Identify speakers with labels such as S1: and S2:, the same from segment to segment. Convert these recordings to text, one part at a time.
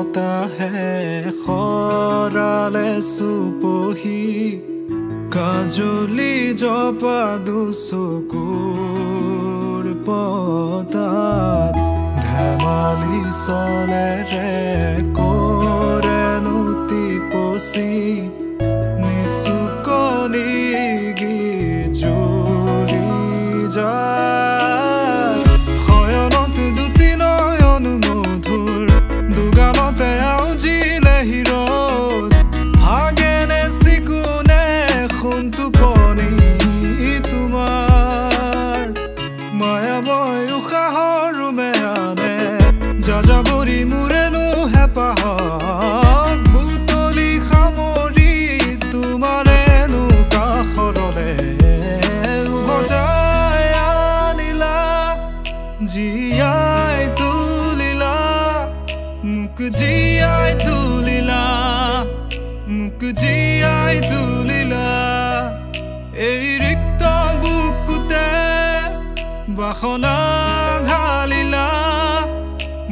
S1: বতাহে খৰালে চুপহি কাজলি জপা দুচকুৰ পতাত ধেমালি চলেৰে কৰেনো টিপচি নিচুকনি জুৰি যায় শয়নত দুটি নয়ন মধুৰ দুগানতে আউজিলে হিৰত হাগেনে চিকুনে সোণটোপনি তোমাৰ মায়াময় উশাহৰ মেয়ানে যাযাবৰী মোৰেনো হেঁপাহক বুটলি সামৰি তোমাৰেনো কাষৰলে উভতাই আনিলা জীয়াই তুলিলা মোক জীয়াই তুলিলা মোক জীয়াই তুলিলা এই ৰিক্ত বুকুতে বাসনা ঢালিলা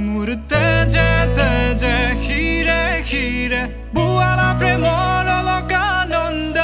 S1: মোৰ তেজে তেজে শিৰে শিৰে বুৱালা প্ৰেমৰ অলকানন্দ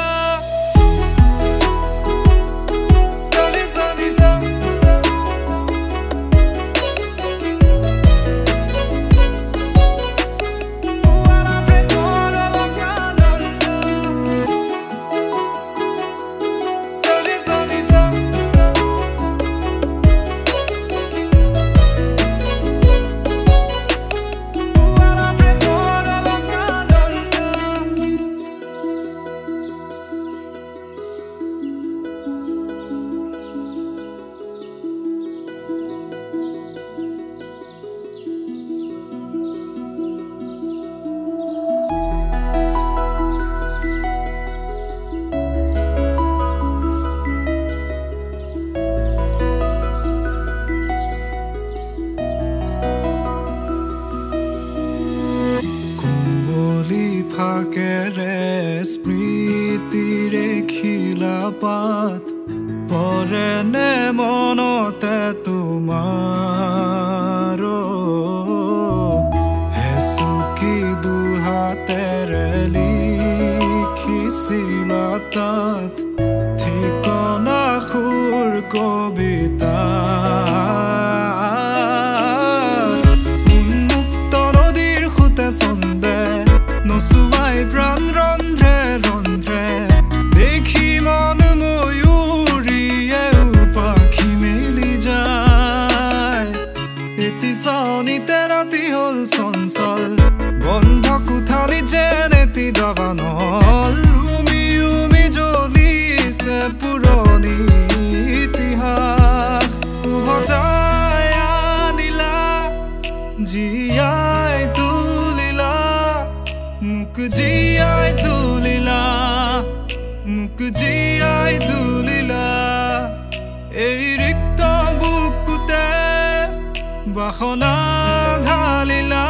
S1: ফাকেৰে স্মৃতিৰে খিলা পাত পৰেনে মনতে তোমাৰ হেচুকি দুহাতেৰে লিখিছিলা তাত ঠিকনা সুৰ কবিতা উন্মুক্ত নদীৰ সুতে চন্দে নচুৱাই প্ৰাণ ৰন্ধ্ৰে ৰন্ধ্ৰে দেখি মন ময়ূৰীয়ে পাখি মেলি যায় এটি চাউনিতে ৰাতি হ'ল চঞ্চল বন্ধ কোঠালি যেন এটি দাবানল উমি উমি জ্বলিছে পুৰণি ইতিহাস উভতাই আনিলা জীয়াই তুলিলা মোক জীয়াই তুলিলা মোক জীয়াই তুলিলা এই ৰিক্ত বুকুতে বাসনা ঢালিলা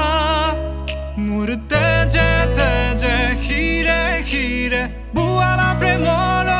S1: মোৰ তেজে তেজে শিৰে শিৰে বুৱালা প্ৰেমৰ